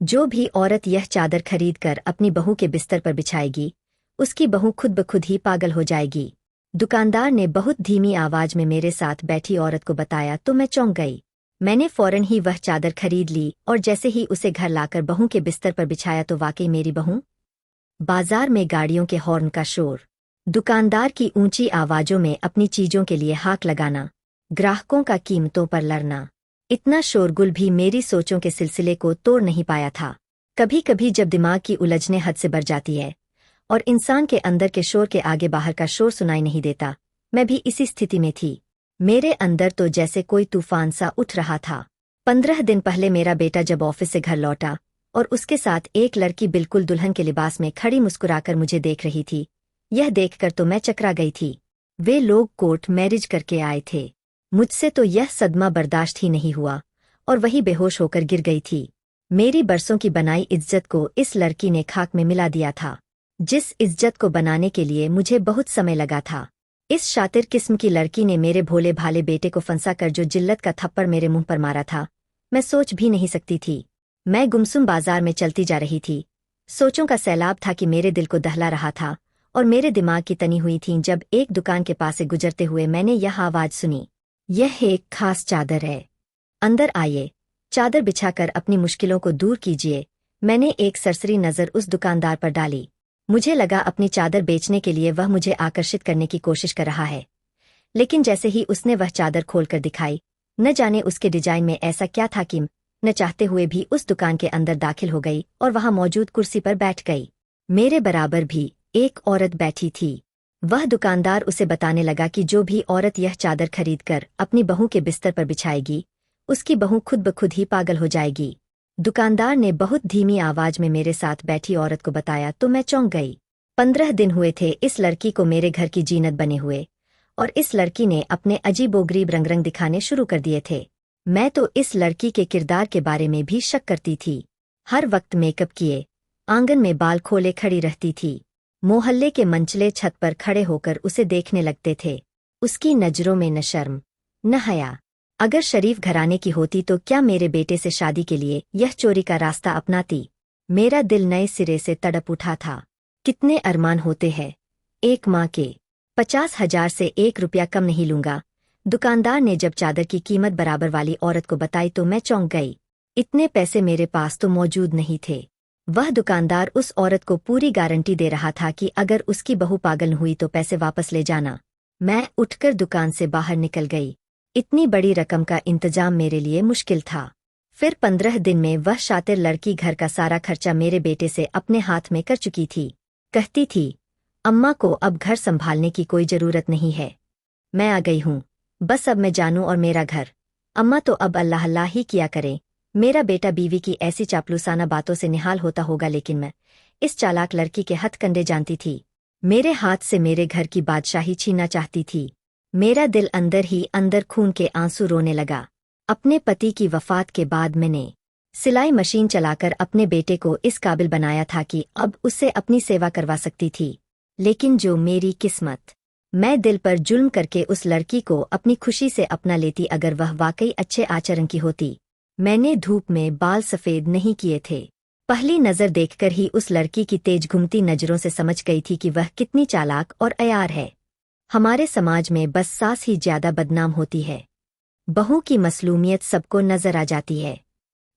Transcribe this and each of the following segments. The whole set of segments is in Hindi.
जो भी औरत यह चादर खरीद कर अपनी बहू के बिस्तर पर बिछाएगी, उसकी बहू खुद ब खुद ही पागल हो जाएगी। दुकानदार ने बहुत धीमी आवाज में मेरे साथ बैठी औरत को बताया तो मैं चौंक गई। मैंने फौरन ही वह चादर खरीद ली और जैसे ही उसे घर लाकर बहू के बिस्तर पर बिछाया तो वाकई मेरी बहू। बाजार में गाड़ियों के हॉर्न का शोर, दुकानदार की ऊंची आवाजों में अपनी चीजों के लिए हाक लगाना, ग्राहकों का कीमतों पर लड़ना, इतना शोरगुल भी मेरी सोचों के सिलसिले को तोड़ नहीं पाया था। कभी कभी जब दिमाग की उलझने हद से बढ़ जाती है और इंसान के अंदर के शोर के आगे बाहर का शोर सुनाई नहीं देता, मैं भी इसी स्थिति में थी। मेरे अंदर तो जैसे कोई तूफान सा उठ रहा था। 15 दिन पहले मेरा बेटा जब ऑफिस से घर लौटा और उसके साथ एक लड़की बिल्कुल दुल्हन के लिबास में खड़ी मुस्कुराकर मुझे देख रही थी, यह देखकर तो मैं चकरा गई थी। वे लोग कोर्ट मैरिज करके आए थे। मुझसे तो यह सदमा बर्दाश्त ही नहीं हुआ और वही बेहोश होकर गिर गई थी। मेरी बरसों की बनाई इज्जत को इस लड़की ने खाक में मिला दिया था, जिस इज्जत को बनाने के लिए मुझे बहुत समय लगा था। इस शातिर किस्म की लड़की ने मेरे भोले भाले बेटे को फंसा कर जो जिल्लत का थप्पड़ मेरे मुंह पर मारा था, मैं सोच भी नहीं सकती थी। मैं गुमसुम बाजार में चलती जा रही थी। सोचों का सैलाब था कि मेरे दिल को दहला रहा था और मेरे दिमाग की तनी हुई थी जब एक दुकान के पास से गुजरते हुए मैंने यह आवाज सुनी, यह एक खास चादर है, अंदर आइए, चादर बिछाकर अपनी मुश्किलों को दूर कीजिए। मैंने एक सरसरी नज़र उस दुकानदार पर डाली। मुझे लगा अपनी चादर बेचने के लिए वह मुझे आकर्षित करने की कोशिश कर रहा है, लेकिन जैसे ही उसने वह चादर खोलकर दिखाई, न जाने उसके डिजाइन में ऐसा क्या था कि न चाहते हुए भी उस दुकान के अंदर दाखिल हो गई और वहां मौजूद कुर्सी पर बैठ गई। मेरे बराबर भी एक औरत बैठी थी। वह दुकानदार उसे बताने लगा कि जो भी औरत यह चादर खरीदकर अपनी बहू के बिस्तर पर बिछाएगी, उसकी बहू खुद ब खुद ही पागल हो जाएगी। दुकानदार ने बहुत धीमी आवाज में मेरे साथ बैठी औरत को बताया तो मैं चौंक गई। 15 दिन हुए थे इस लड़की को मेरे घर की जीनत बने हुए और इस लड़की ने अपने अजीबोगरीब रंग दिखाने शुरू कर दिए थे। मैं तो इस लड़की के किरदार के बारे में भी शक करती थी। हर वक्त मेकअप किए, आंगन में बाल खोले खड़ी रहती थी। मोहल्ले के मंचले छत पर खड़े होकर उसे देखने लगते थे। उसकी नजरों में न शर्म न हया। अगर शरीफ घराने की होती तो क्या मेरे बेटे से शादी के लिए यह चोरी का रास्ता अपनाती? मेरा दिल नए सिरे से तड़प उठा था। कितने अरमान होते हैं एक माँ के। 50,000 से 1 रुपया कम नहीं लूंगा। दुकानदार ने जब चादर की कीमत बराबर वाली औरत को बताई तो मैं चौंक गई। इतने पैसे मेरे पास तो मौजूद नहीं थे। वह दुकानदार उस औरत को पूरी गारंटी दे रहा था कि अगर उसकी बहू पागल हुई तो पैसे वापस ले जाना। मैं उठकर दुकान से बाहर निकल गई। इतनी बड़ी रकम का इंतजाम मेरे लिए मुश्किल था। फिर 15 दिन में वह शातिर लड़की घर का सारा खर्चा मेरे बेटे से अपने हाथ में कर चुकी थी। कहती थी, अम्मा को अब घर संभालने की कोई जरूरत नहीं है, मैं आ गई हूँ, बस अब मैं जानूं और मेरा घर। अम्मा तो अब अल्लाह अल्लाह ही किया करें। मेरा बेटा बीवी की ऐसी चापलूसाना बातों से निहाल होता होगा, लेकिन मैं इस चालाक लड़की के हथकंडे जानती थी। मेरे हाथ से मेरे घर की बादशाही छीनना चाहती थी। मेरा दिल अंदर ही अंदर खून के आंसू रोने लगा। अपने पति की वफात के बाद मैंने सिलाई मशीन चलाकर अपने बेटे को इस काबिल बनाया था कि अब उससे अपनी सेवा करवा सकती थी। लेकिन जो मेरी किस्मत, मैं दिल पर जुल्म करके उस लड़की को अपनी खुशी से अपना लेती अगर वह वाकई अच्छे आचरण की होती। मैंने धूप में बाल सफ़ेद नहीं किए थे। पहली नज़र देखकर ही उस लड़की की तेज घूमती नज़रों से समझ गई थी कि वह कितनी चालाक और अयार है। हमारे समाज में बस सास ही ज्यादा बदनाम होती है। बहू की मसलूमियत सबको नजर आ जाती है,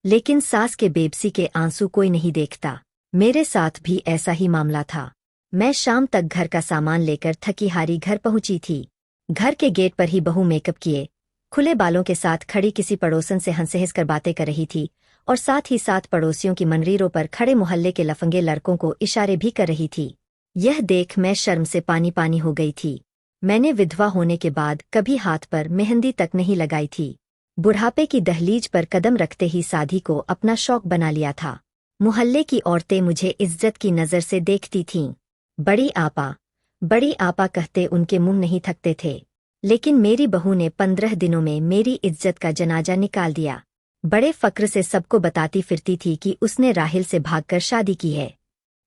लेकिन सास के बेबसी के आंसू कोई नहीं देखता। मेरे साथ भी ऐसा ही मामला था। मैं शाम तक घर का सामान लेकर थकी हारी घर पहुंची थी। घर के गेट पर ही बहू मेकअप किए, खुले बालों के साथ खड़ी किसी पड़ोसन से हंस कर बातें कर रही थी और साथ ही साथ पड़ोसियों की मनरीरों पर खड़े मोहल्ले के लफंगे लड़कों को इशारे भी कर रही थी। यह देख मैं शर्म से पानी पानी हो गई थी। मैंने विधवा होने के बाद कभी हाथ पर मेहंदी तक नहीं लगाई थी। बुढ़ापे की दहलीज पर कदम रखते ही शादी को अपना शौक बना लिया था। मोहल्ले की औरतें मुझे इज्जत की नज़र से देखती थीं। बड़ी आपा कहते उनके मुंह नहीं थकते थे। लेकिन मेरी बहू ने 15 दिनों में मेरी इज्जत का जनाजा निकाल दिया। बड़े फक्र से सबको बताती फिरती थी कि उसने राहिल से भागकर शादी की है।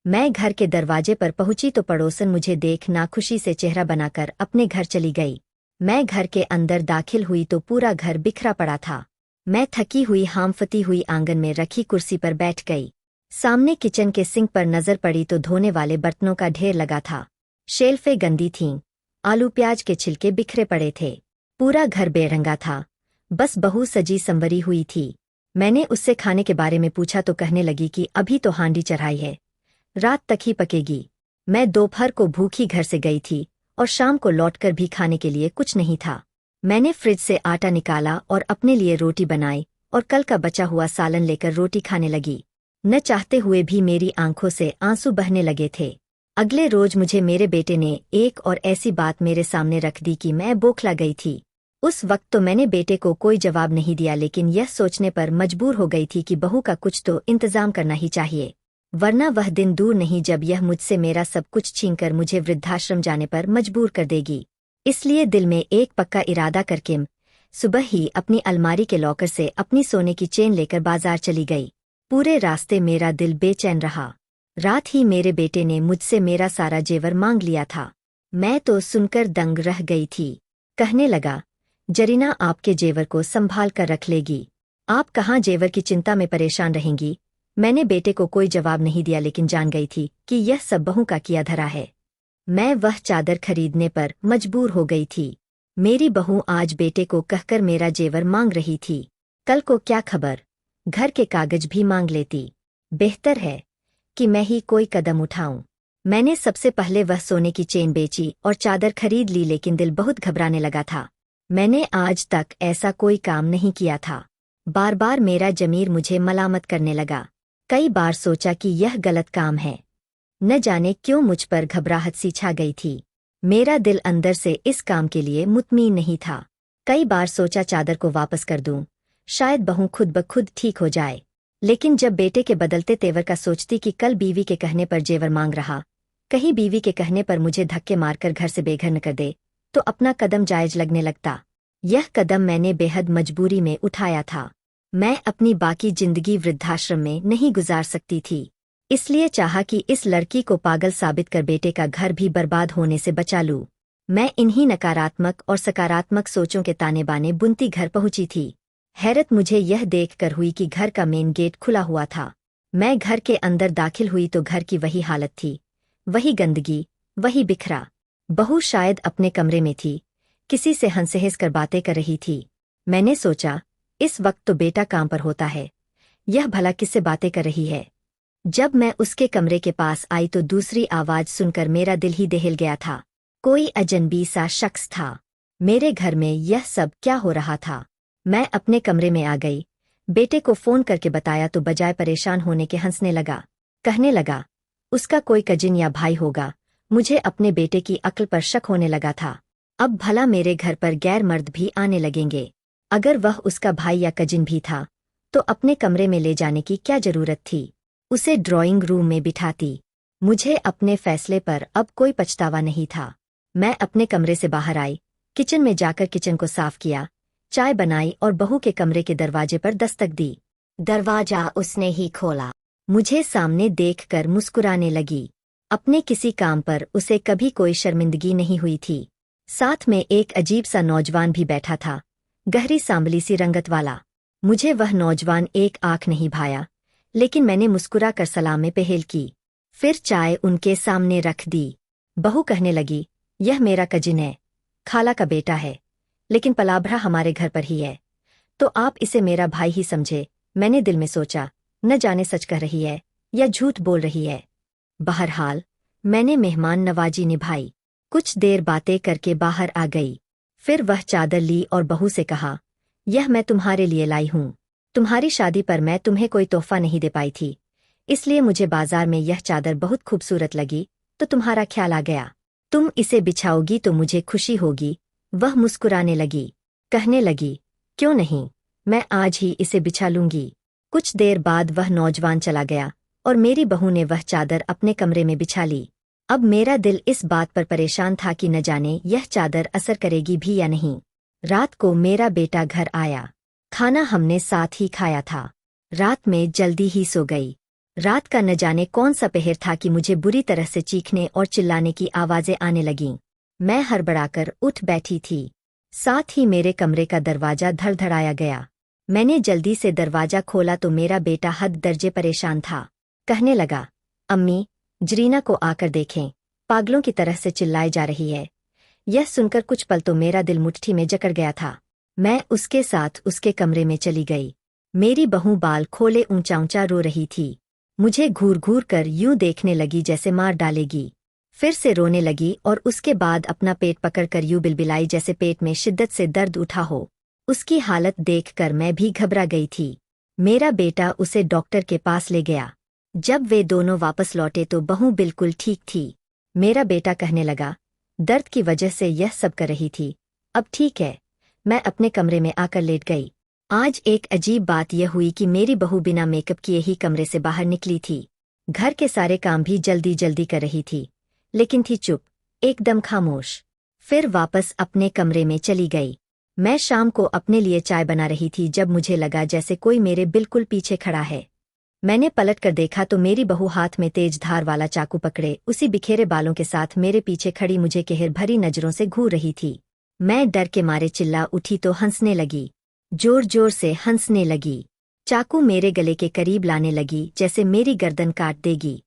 मैं घर के दरवाजे पर पहुंची तो पड़ोसन मुझे देख नाखुशी से चेहरा बनाकर अपने घर चली गई। मैं घर के अंदर दाखिल हुई तो पूरा घर बिखरा पड़ा था। मैं थकी हुई हांफती हुई आंगन में रखी कुर्सी पर बैठ गई। सामने किचन के सिंक पर नजर पड़ी तो धोने वाले बर्तनों का ढेर लगा था। शेल्फें गंदी थीं, आलू प्याज के छिलके बिखरे पड़े थे। पूरा घर बेरंगा था, बस बहू सजी संवरी हुई थी। मैंने उससे खाने के बारे में पूछा तो कहने लगी कि अभी तो हांडी चढ़ाई है, रात तक ही पकेगी। मैं दोपहर को भूखी घर से गई थी और शाम को लौटकर भी खाने के लिए कुछ नहीं था। मैंने फ्रिज से आटा निकाला और अपने लिए रोटी बनाई और कल का बचा हुआ सालन लेकर रोटी खाने लगी। न चाहते हुए भी मेरी आंखों से आंसू बहने लगे थे। अगले रोज मुझे मेरे बेटे ने एक और ऐसी बात मेरे सामने रख दी कि मैं बौखला गई थी। उस वक्त तो मैंने बेटे को कोई जवाब नहीं दिया, लेकिन यह सोचने पर मजबूर हो गई थी कि बहू का कुछ तो इंतजाम करना ही चाहिए, वरना वह दिन दूर नहीं जब यह मुझसे मेरा सब कुछ छीनकर मुझे वृद्धाश्रम जाने पर मजबूर कर देगी। इसलिए दिल में एक पक्का इरादा करके सुबह ही अपनी अलमारी के लॉकर से अपनी सोने की चेन लेकर बाजार चली गई। पूरे रास्ते मेरा दिल बेचैन रहा। रात ही मेरे बेटे ने मुझसे मेरा सारा जेवर मांग लिया था। मैं तो सुनकर दंग रह गई थी। कहने लगा, जरीना आपके जेवर को संभाल कर रख लेगी, आप कहाँ जेवर की चिंता में परेशान रहेंगी। मैंने बेटे को कोई जवाब नहीं दिया, लेकिन जान गई थी कि यह सब बहू का किया धरा है। मैं वह चादर खरीदने पर मजबूर हो गई थी। मेरी बहू आज बेटे को कहकर मेरा जेवर मांग रही थी, कल को क्या खबर, घर के कागज भी मांग लेती। बेहतर है कि मैं ही कोई कदम उठाऊं। मैंने सबसे पहले वह सोने की चेन बेची और चादर खरीद ली, लेकिन दिल बहुत घबराने लगा था। मैंने आज तक ऐसा कोई काम नहीं किया था। बार बार मेरा जमीर मुझे मलामत करने लगा। कई बार सोचा कि यह गलत काम है। न जाने क्यों मुझ पर घबराहट सी छा गई थी। मेरा दिल अंदर से इस काम के लिए मुतमईन नहीं था। कई बार सोचा चादर को वापस कर दूं, शायद बहू खुद ब खुद ठीक हो जाए। लेकिन जब बेटे के बदलते तेवर का सोचती कि कल बीवी के कहने पर जेवर मांग रहा, कहीं बीवी के कहने पर मुझे धक्के मारकर घर से बेघर न कर दे, तो अपना कदम जायज लगने लगता। यह कदम मैंने बेहद मजबूरी में उठाया था। मैं अपनी बाकी जिंदगी वृद्धाश्रम में नहीं गुजार सकती थी, इसलिए चाहा कि इस लड़की को पागल साबित कर बेटे का घर भी बर्बाद होने से बचा लूं। मैं इन्हीं नकारात्मक और सकारात्मक सोचों के ताने बाने बुनती घर पहुंची थी। हैरत मुझे यह देखकर हुई कि घर का मेन गेट खुला हुआ था। मैं घर के अंदर दाखिल हुई तो घर की वही हालत थी, वही गंदगी, वही बिखरा। बहू शायद अपने कमरे में थी, किसी से हंसहस कर बातें कर रही थी। मैंने सोचा, इस वक्त तो बेटा काम पर होता है, यह भला किससे बातें कर रही है। जब मैं उसके कमरे के पास आई तो दूसरी आवाज सुनकर मेरा दिल ही दहल गया था। कोई अजनबी सा शख्स था। मेरे घर में यह सब क्या हो रहा था। मैं अपने कमरे में आ गई, बेटे को फोन करके बताया तो बजाय परेशान होने के हंसने लगा। कहने लगा, उसका कोई कजिन या भाई होगा। मुझे अपने बेटे की अक्ल पर शक होने लगा था। अब भला मेरे घर पर गैर मर्द भी आने लगेंगे। अगर वह उसका भाई या कजिन भी था तो अपने कमरे में ले जाने की क्या जरूरत थी। उसे ड्राइंग रूम में बिठाती। मुझे अपने फैसले पर अब कोई पछतावा नहीं था। मैं अपने कमरे से बाहर आई, किचन में जाकर किचन को साफ किया, चाय बनाई और बहू के कमरे के दरवाजे पर दस्तक दी। दरवाजा उसने ही खोला। मुझे सामने देखकर मुस्कुराने लगी। अपने किसी काम पर उसे कभी कोई शर्मिंदगी नहीं हुई थी। साथ में एक अजीब सा नौजवान भी बैठा था, गहरी सांबली सी रंगत वाला। मुझे वह नौजवान एक आंख नहीं भाया, लेकिन मैंने मुस्कुरा कर सलाम में पहेल की। फिर चाय उनके सामने रख दी। बहू कहने लगी, यह मेरा कजिन है, खाला का बेटा है, लेकिन पलाभरा हमारे घर पर ही है, तो आप इसे मेरा भाई ही समझे। मैंने दिल में सोचा, न जाने सच कह रही है या झूठ बोल रही है। बहरहाल मैंने मेहमान नवाजी निभाई। कुछ देर बातें करके बाहर आ गई। फिर वह चादर ली और बहू से कहा, यह मैं तुम्हारे लिए लाई हूँ। तुम्हारी शादी पर मैं तुम्हें कोई तोहफा नहीं दे पाई थी, इसलिए मुझे बाजार में यह चादर बहुत खूबसूरत लगी तो तुम्हारा ख्याल आ गया। तुम इसे बिछाओगी तो मुझे खुशी होगी। वह मुस्कुराने लगी, कहने लगी, क्यों नहीं, मैं आज ही इसे बिछा लूंगी। कुछ देर बाद वह नौजवान चला गया और मेरी बहू ने वह चादर अपने कमरे में बिछा ली। अब मेरा दिल इस बात पर परेशान था कि न जाने यह चादर असर करेगी भी या नहीं। रात को मेरा बेटा घर आया। खाना हमने साथ ही खाया था। रात में जल्दी ही सो गई। रात का न जाने कौन सा पहर था कि मुझे बुरी तरह से चीखने और चिल्लाने की आवाजें आने लगीं। मैं हड़बड़ाकर उठ बैठी थी। साथ ही मेरे कमरे का दरवाजा धड़धड़ाया गया। मैंने जल्दी से दरवाजा खोला तो मेरा बेटा हद दर्जे परेशान था। कहने लगा, अम्मी, जरीना को आकर देखें, पागलों की तरह से चिल्लाई जा रही है। यह सुनकर कुछ पल तो मेरा दिल मुट्ठी में जकड़ गया था। मैं उसके साथ उसके कमरे में चली गई। मेरी बहू बाल खोले ऊंचा ऊंचा रो रही थी। मुझे घूर घूर कर यूं देखने लगी जैसे मार डालेगी। फिर से रोने लगी और उसके बाद अपना पेट पकड़कर यूं बिलबिलाई जैसे पेट में शिद्दत से दर्द उठा हो। उसकी हालत देखकर मैं भी घबरा गई थी। मेरा बेटा उसे डॉक्टर के पास ले गया। जब वे दोनों वापस लौटे तो बहू बिल्कुल ठीक थी। मेरा बेटा कहने लगा, दर्द की वजह से यह सब कर रही थी, अब ठीक है। मैं अपने कमरे में आकर लेट गई। आज एक अजीब बात यह हुई कि मेरी बहू बिना मेकअप किए ही कमरे से बाहर निकली थी। घर के सारे काम भी जल्दी जल्दी कर रही थी, लेकिन थी चुप, एकदम खामोश। फिर वापस अपने कमरे में चली गई। मैं शाम को अपने लिए चाय बना रही थी जब मुझे लगा जैसे कोई मेरे बिल्कुल पीछे खड़ा है। मैंने पलट कर देखा तो मेरी बहू हाथ में तेज धार वाला चाकू पकड़े उसी बिखेरे बालों के साथ मेरे पीछे खड़ी मुझे कहर भरी नजरों से घूर रही थी। मैं डर के मारे चिल्ला उठी तो हंसने लगी, जोर जोर से हंसने लगी। चाकू मेरे गले के करीब लाने लगी जैसे मेरी गर्दन काट देगी।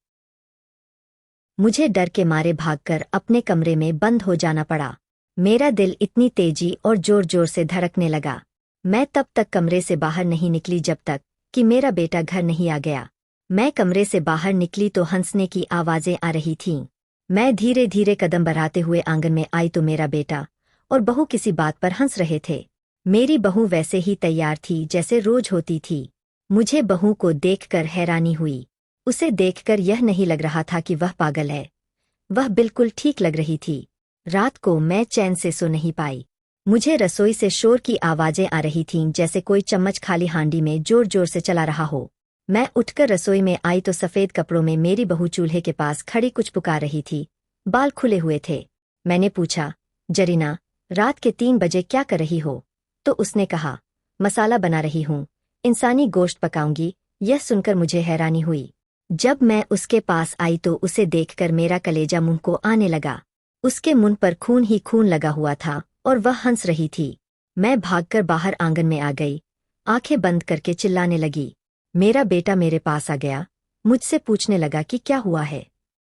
मुझे डर के मारे भागकर अपने कमरे में बंद हो जाना पड़ा। मेरा दिल इतनी तेजी और जोर जोर से धड़कने लगा। मैं तब तक कमरे से बाहर नहीं निकली जब तक कि मेरा बेटा घर नहीं आ गया। मैं कमरे से बाहर निकली तो हंसने की आवाजें आ रही थीं। मैं धीरे धीरे कदम बढ़ाते हुए आंगन में आई तो मेरा बेटा और बहू किसी बात पर हंस रहे थे। मेरी बहू वैसे ही तैयार थी जैसे रोज होती थी। मुझे बहू को देखकर हैरानी हुई। उसे देखकर यह नहीं लग रहा था कि वह पागल है, वह बिल्कुल ठीक लग रही थी। रात को मैं चैन से सो नहीं पाई। मुझे रसोई से शोर की आवाजें आ रही थीं जैसे कोई चम्मच खाली हांडी में जोर जोर से चला रहा हो। मैं उठकर रसोई में आई तो सफेद कपड़ों में मेरी बहू चूल्हे के पास खड़ी कुछ पुकार रही थी। बाल खुले हुए थे। मैंने पूछा, जरीना, रात के 3 बजे क्या कर रही हो? तो उसने कहा, मसाला बना रही हूँ, इंसानी गोश्त पकाऊंगी। यह सुनकर मुझे हैरानी हुई। जब मैं उसके पास आई तो उसे देखकर मेरा कलेजा मुंह को आने लगा। उसके मुंह पर खून ही खून लगा हुआ था और वह हंस रही थी। मैं भागकर बाहर आंगन में आ गई, आंखें बंद करके चिल्लाने लगी। मेरा बेटा मेरे पास आ गया, मुझसे पूछने लगा कि क्या हुआ है।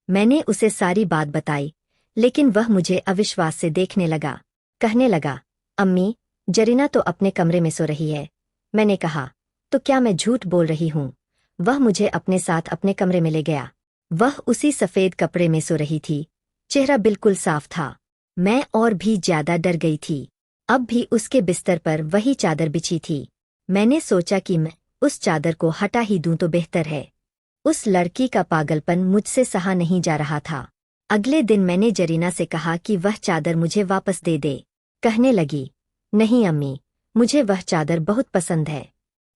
मैंने उसे सारी बात बताई, लेकिन वह मुझे अविश्वास से देखने लगा। कहने लगा, अम्मी, जरीना तो अपने कमरे में सो रही है। मैंने कहा, तो क्या मैं झूठ बोल रही हूँ? वह मुझे अपने साथ अपने कमरे में ले गया। वह उसी सफेद कपड़े में सो रही थी, चेहरा बिल्कुल साफ था। मैं और भी ज्यादा डर गई थी। अब भी उसके बिस्तर पर वही चादर बिछी थी। मैंने सोचा कि मैं उस चादर को हटा ही दूं तो बेहतर है। उस लड़की का पागलपन मुझसे सहा नहीं जा रहा था। अगले दिन मैंने जरीना से कहा कि वह चादर मुझे वापस दे दे। कहने लगी, नहीं अम्मी, मुझे वह चादर बहुत पसंद है,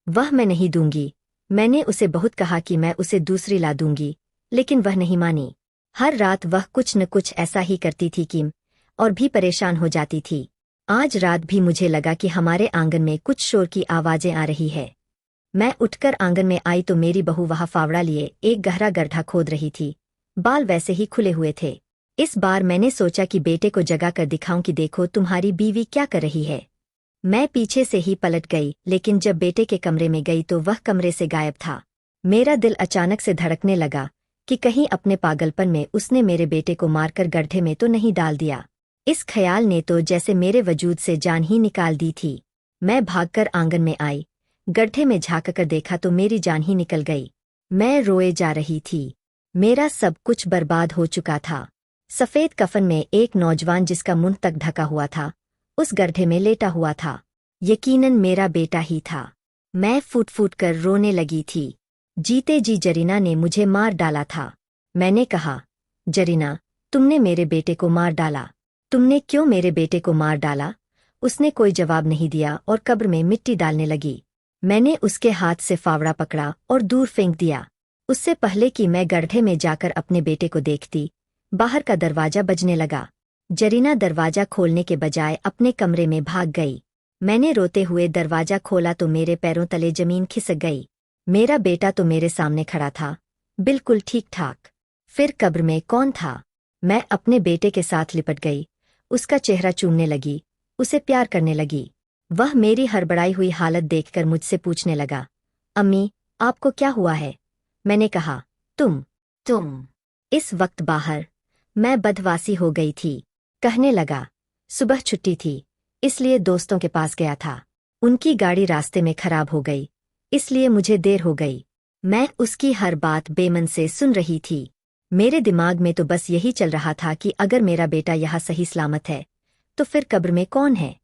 वह मैं नहीं दूंगी। मैंने उसे बहुत कहा कि मैं उसे दूसरी ला दूंगी, लेकिन वह नहीं मानी। हर रात वह कुछ न कुछ ऐसा ही करती थी कि और भी परेशान हो जाती थी। आज रात भी मुझे लगा कि हमारे आंगन में कुछ शोर की आवाजें आ रही है। मैं उठकर आंगन में आई तो मेरी बहू वहाँ फावड़ा लिए एक गहरा गड्ढा खोद रही थी। बाल वैसे ही खुले हुए थे। इस बार मैंने सोचा कि बेटे को जगा कर दिखाऊं कि देखो तुम्हारी बीवी क्या कर रही है। मैं पीछे से ही पलट गई, लेकिन जब बेटे के कमरे में गई तो वह कमरे से गायब था। मेरा दिल अचानक से धड़कने लगा कि कहीं अपने पागलपन में उसने मेरे बेटे को मारकर गड्ढे में तो नहीं डाल दिया। इस ख्याल ने तो जैसे मेरे वजूद से जान ही निकाल दी थी। मैं भागकर आंगन में आई, गड्ढे में झांककर देखा तो मेरी जान ही निकल गई। मैं रोए जा रही थी। मेरा सब कुछ बर्बाद हो चुका था। सफेद कफन में एक नौजवान जिसका मुंह तक ढका हुआ था, उस गड्ढे में लेटा हुआ था। यकीनन मेरा बेटा ही था। मैं फूट फूट कर रोने लगी थी। जीते जी जरीना ने मुझे मार डाला था। मैंने कहा, जरीना, तुमने मेरे बेटे को मार डाला। तुमने क्यों मेरे बेटे को मार डाला? उसने कोई जवाब नहीं दिया और कब्र में मिट्टी डालने लगी। मैंने उसके हाथ से फावड़ा पकड़ा और दूर फेंक दिया। उससे पहले कि मैं गड्ढे में जाकर अपने बेटे को देखती, बाहर का दरवाजा बजने लगा। जरीना दरवाजा खोलने के बजाय अपने कमरे में भाग गई। मैंने रोते हुए दरवाजा खोला तो मेरे पैरों तले जमीन खिसक गई। मेरा बेटा तो मेरे सामने खड़ा था, बिल्कुल ठीक ठाक। फिर कब्र में कौन था? मैं अपने बेटे के साथ लिपट गई, उसका चेहरा चूमने लगी, उसे प्यार करने लगी। वह मेरी हड़बड़ाई हुई हालत देखकर मुझसे पूछने लगा, अम्मी, आपको क्या हुआ है? मैंने कहा, तुम। इस वक्त बाहर मैं बदहवासी हो गई थी। कहने लगा, सुबह छुट्टी थी, इसलिए दोस्तों के पास गया था। उनकी गाड़ी रास्ते में खराब हो गई, इसलिए मुझे देर हो गई। मैं उसकी हर बात बेमन से सुन रही थी। मेरे दिमाग में तो बस यही चल रहा था कि अगर मेरा बेटा यहाँ सही सलामत है तो फिर कब्र में कौन है?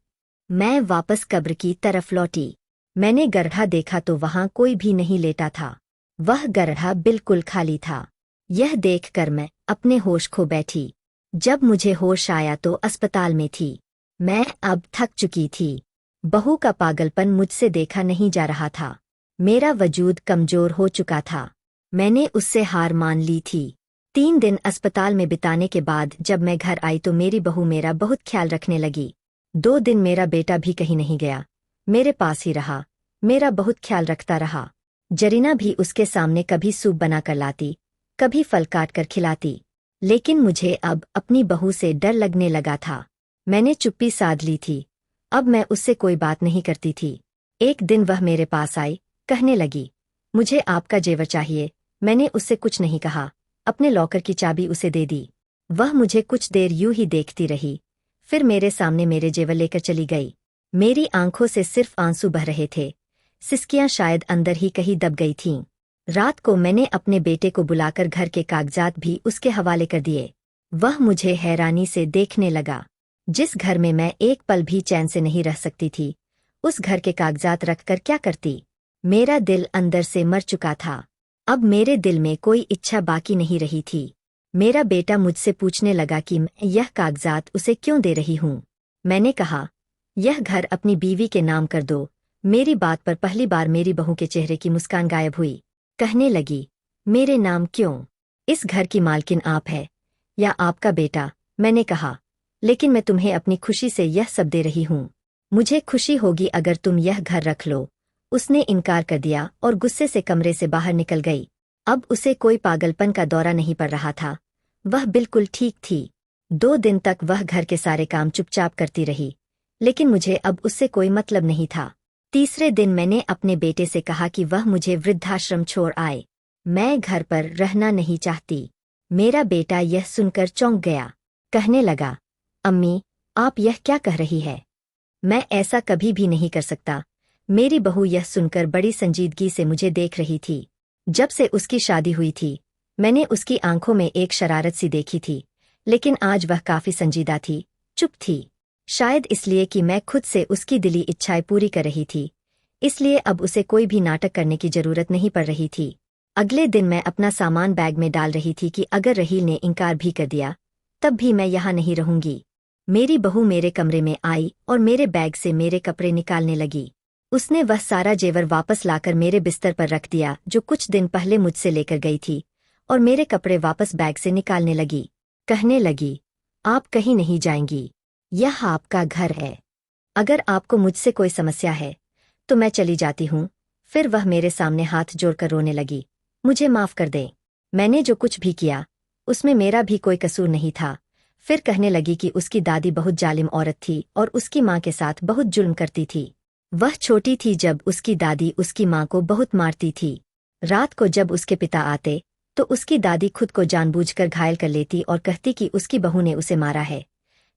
मैं वापस कब्र की तरफ लौटी। मैंने गड्ढा देखा तो वहां कोई भी नहीं लेटा था। वह गड्ढा बिल्कुल खाली था। यह देखकर मैं अपने होश खो बैठी। जब मुझे होश आया तो अस्पताल में थी। मैं अब थक चुकी थी। बहू का पागलपन मुझसे देखा नहीं जा रहा था। मेरा वजूद कमजोर हो चुका था। मैंने उससे हार मान ली थी। 3 दिन अस्पताल में बिताने के बाद जब मैं घर आई तो मेरी बहू मेरा बहुत ख्याल रखने लगी। 2 दिन मेरा बेटा भी कहीं नहीं गया, मेरे पास ही रहा, मेरा बहुत ख्याल रखता रहा। जरीना भी उसके सामने कभी सूप बनाकर लाती, कभी फल काट कर खिलाती। लेकिन मुझे अब अपनी बहू से डर लगने लगा था। मैंने चुप्पी साध ली थी। अब मैं उससे कोई बात नहीं करती थी। एक दिन वह मेरे पास आई, कहने लगी, मुझे आपका जेवर चाहिए। मैंने उससे कुछ नहीं कहा, अपने लॉकर की चाबी उसे दे दी। वह मुझे कुछ देर यूं ही देखती रही, फिर मेरे सामने मेरे जेवर लेकर चली गई। मेरी आंखों से सिर्फ आंसू बह रहे थे, सिसकियां शायद अंदर ही कहीं दब गई थीं। रात को मैंने अपने बेटे को बुलाकर घर के कागजात भी उसके हवाले कर दिए। वह मुझे हैरानी से देखने लगा। जिस घर में मैं एक पल भी चैन से नहीं रह सकती थी, उस घर के कागजात रखकर क्या करती? मेरा दिल अंदर से मर चुका था। अब मेरे दिल में कोई इच्छा बाकी नहीं रही थी। मेरा बेटा मुझसे पूछने लगा कि मैं यह कागजात उसे क्यों दे रही हूँ। मैंने कहा, यह घर अपनी बीवी के नाम कर दो। मेरी बात पर पहली बार मेरी बहू के चेहरे की मुस्कान गायब हुई। कहने लगी, मेरे नाम क्यों? इस घर की मालकिन आप है या आपका बेटा? मैंने कहा, लेकिन मैं तुम्हें अपनी खुशी से यह सब दे रही हूँ। मुझे खुशी होगी अगर तुम यह घर रख लो। उसने इनकार कर दिया और गुस्से से कमरे से बाहर निकल गई। अब उसे कोई पागलपन का दौरा नहीं पड़ रहा था। वह बिल्कुल ठीक थी। 2 दिन तक वह घर के सारे काम चुपचाप करती रही, लेकिन मुझे अब उससे कोई मतलब नहीं था। तीसरे दिन मैंने अपने बेटे से कहा कि वह मुझे वृद्धाश्रम छोड़ आए। मैं घर पर रहना नहीं चाहती। मेरा बेटा यह सुनकर चौंक गया। कहने लगा, अम्मी, आप यह क्या कह रही है? मैं ऐसा कभी भी नहीं कर सकता। मेरी बहू यह सुनकर बड़ी संजीदगी से मुझे देख रही थी। जब से उसकी शादी हुई थी, मैंने उसकी आंखों में एक शरारत सी देखी थी, लेकिन आज वह काफी संजीदा थी, चुप थी। शायद इसलिए कि मैं खुद से उसकी दिली इच्छाएं पूरी कर रही थी, इसलिए अब उसे कोई भी नाटक करने की जरूरत नहीं पड़ रही थी। अगले दिन मैं अपना सामान बैग में डाल रही थी कि अगर रहील ने इनकार भी कर दिया, तब भी मैं यहाँ नहीं रहूंगी। मेरी बहू मेरे कमरे में आई और मेरे बैग से मेरे कपड़े निकालने लगी। उसने वह सारा जेवर वापस लाकर मेरे बिस्तर पर रख दिया जो कुछ दिन पहले मुझसे लेकर गई थी, और मेरे कपड़े वापस बैग से निकालने लगी। कहने लगी, आप कहीं नहीं जाएंगी, यह आपका घर है। अगर आपको मुझसे कोई समस्या है तो मैं चली जाती हूँ। फिर वह मेरे सामने हाथ जोड़कर रोने लगी, मुझे माफ कर दें। मैंने जो कुछ भी किया उसमें मेरा भी कोई कसूर नहीं था। फिर कहने लगी कि उसकी दादी बहुत जालिम औरत थी और उसकी माँ के साथ बहुत जुल्म करती थी। वह छोटी थी जब उसकी दादी उसकी माँ को बहुत मारती थी। रात को जब उसके पिता आते तो उसकी दादी खुद को जानबूझकर घायल कर लेती और कहती कि उसकी बहू ने उसे मारा है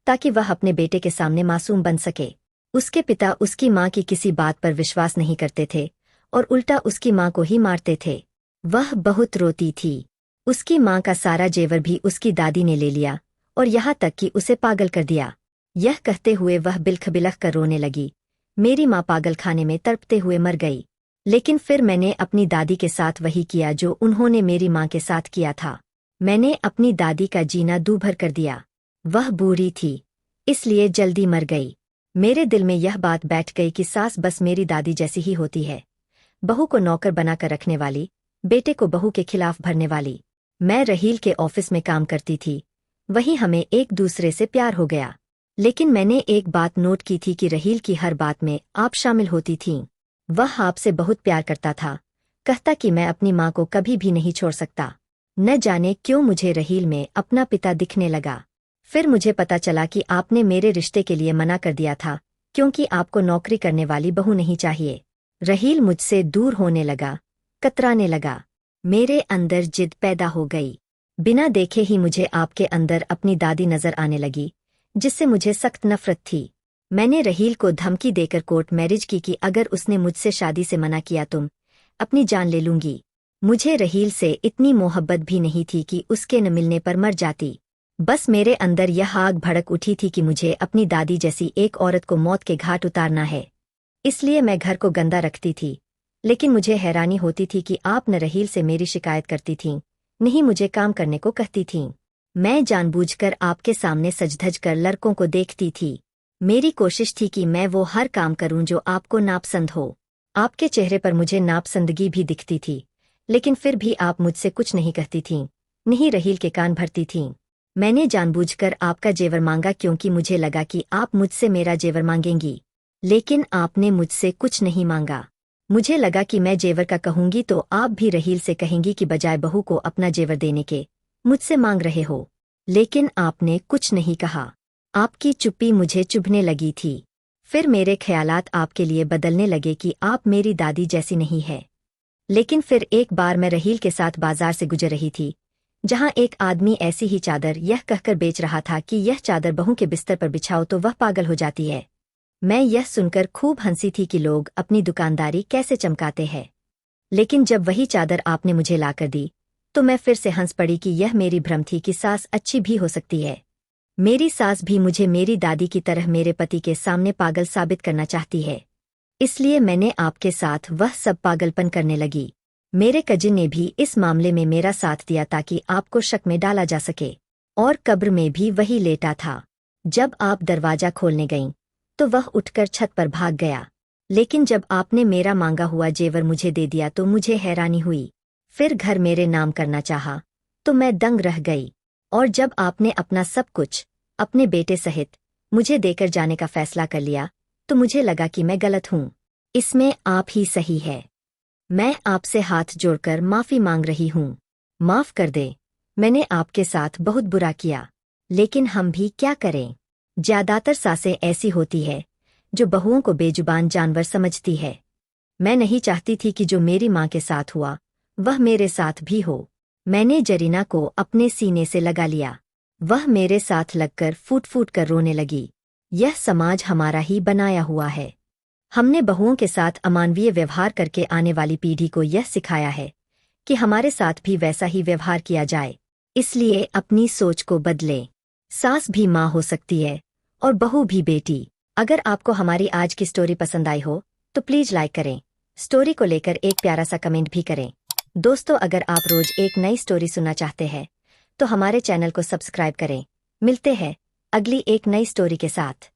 ताकि वह अपने बेटे के सामने मासूम बन सके। उसके पिता उसकी माँ की किसी बात पर विश्वास नहीं करते थे और उल्टा उसकी माँ को ही मारते थे। वह बहुत रोती थी। उसकी माँ का सारा जेवर भी उसकी दादी ने ले लिया और यहाँ तक कि उसे पागल कर दिया। यह कहते हुए वह बिलख बिलख कर रोने लगी। मेरी माँ पागल खाने में तड़पते हुए मर गई। लेकिन फिर मैंने अपनी दादी के साथ वही किया जो उन्होंने मेरी माँ के साथ किया था। मैंने अपनी दादी का जीना दूभर कर दिया। वह बूढ़ी थी, इसलिए जल्दी मर गई। मेरे दिल में यह बात बैठ गई कि सास बस मेरी दादी जैसी ही होती है, बहू को नौकर बनाकर रखने वाली, बेटे को बहू के खिलाफ भरने वाली। मैं रहील के ऑफिस में काम करती थी, वहीं हमें एक दूसरे से प्यार हो गया। लेकिन मैंने एक बात नोट की थी कि रहील की हर बात में आप शामिल होती थीं। वह आपसे बहुत प्यार करता था, कहता कि मैं अपनी माँ को कभी भी नहीं छोड़ सकता। न जाने क्यों मुझे रहील में अपना पिता दिखने लगा। फिर मुझे पता चला कि आपने मेरे रिश्ते के लिए मना कर दिया था, क्योंकि आपको नौकरी करने वाली बहू नहीं चाहिए। रहील मुझसे दूर होने लगा, कतराने लगा। मेरे अंदर जिद पैदा हो गई। बिना देखे ही मुझे आपके अंदर अपनी दादी नजर आने लगी, जिससे मुझे सख्त नफरत थी। मैंने रहील को धमकी देकर कोर्ट मैरिज की कि अगर उसने मुझसे शादी से मना किया तुम अपनी जान ले लूंगी। मुझे रहील से इतनी मोहब्बत भी नहीं थी कि उसके न मिलने पर मर जाती। बस मेरे अंदर यह आग भड़क उठी थी कि मुझे अपनी दादी जैसी एक औरत को मौत के घाट उतारना है। इसलिए मैं घर को गंदा रखती थी। लेकिन मुझे हैरानी होती थी कि आप न रहील से मेरी शिकायत करती थीं, नहीं मुझे काम करने को कहती थीं। मैं जानबूझकर आपके सामने सज-धज कर लड़कों को देखती थी। मेरी कोशिश थी कि मैं वो हर काम करूं जो आपको नापसंद हो। आपके चेहरे पर मुझे नापसंदगी भी दिखती थी, लेकिन फिर भी आप मुझसे कुछ नहीं कहती थीं, नहीं रहील के कान भरती थीं। मैंने जानबूझकर आपका जेवर मांगा क्योंकि मुझे लगा कि आप मुझसे मेरा जेवर मांगेंगी, लेकिन आपने मुझसे कुछ नहीं मांगा। मुझे लगा कि मैं जेवर का कहूंगी तो आप भी रहील से कहेंगी कि बजाय बहू को अपना जेवर देने के मुझसे मांग रहे हो, लेकिन आपने कुछ नहीं कहा। आपकी चुप्पी मुझे चुभने लगी थी। फिर मेरे ख्यालात आपके लिए बदलने लगे कि आप मेरी दादी जैसी नहीं है। लेकिन फिर एक बार मैं रहील के साथ बाजार से गुजर रही थी, जहां एक आदमी ऐसी ही चादर यह कहकर बेच रहा था कि यह चादर बहू के बिस्तर पर बिछाओ तो वह पागल हो जाती है। मैं यह सुनकर खूब हंसी थी कि लोग अपनी दुकानदारी कैसे चमकाते हैं। लेकिन जब वही चादर आपने मुझे लाकर दी, तो मैं फिर से हंस पड़ी कि यह मेरी भ्रम थी कि सास अच्छी भी हो सकती है। मेरी सास भी मुझे मेरी दादी की तरह मेरे पति के सामने पागल साबित करना चाहती है। इसलिए मैंने आपके साथ वह सब पागलपन करने लगी। मेरे कजिन ने भी इस मामले में मेरा साथ दिया ताकि आपको शक में डाला जा सके। और कब्र में भी वही लेटा था। जब आप दरवाजा खोलने गईं, तो वह उठकर छत पर भाग गया। लेकिन जब आपने मेरा मांगा हुआ जेवर मुझे दे दिया तो मुझे हैरानी हुई। फिर घर मेरे नाम करना चाहा, तो मैं दंग रह गई। और जब आपने अपना सब कुछ अपने बेटे सहित मुझे देकर जाने का फैसला कर लिया, तो मुझे लगा कि मैं गलत हूँ। इसमें आप ही सही है। मैं आपसे हाथ जोड़कर माफी मांग रही हूँ। माफ कर दे, मैंने आपके साथ बहुत बुरा किया। लेकिन हम भी क्या करें? ज्यादातर सासें ऐसी होती है जो बहुओं को बेजुबान जानवर समझती है। मैं नहीं चाहती थी कि जो मेरी माँ के साथ हुआ वह मेरे साथ भी हो। मैंने जरीना को अपने सीने से लगा लिया। वह मेरे साथ लगकर फूट फूट कर रोने लगी। यह समाज हमारा ही बनाया हुआ है। हमने बहुओं के साथ अमानवीय व्यवहार करके आने वाली पीढ़ी को यह सिखाया है कि हमारे साथ भी वैसा ही व्यवहार किया जाए। इसलिए अपनी सोच को बदलें। सास भी माँ हो सकती है और बहू भी बेटी। अगर आपको हमारी आज की स्टोरी पसंद आई हो तो प्लीज लाइक करें। स्टोरी को लेकर एक प्यारा सा कमेंट भी करें। दोस्तों, अगर आप रोज एक नई स्टोरी सुनना चाहते हैं तो हमारे चैनल को सब्सक्राइब करें। मिलते हैं अगली एक नई स्टोरी के साथ।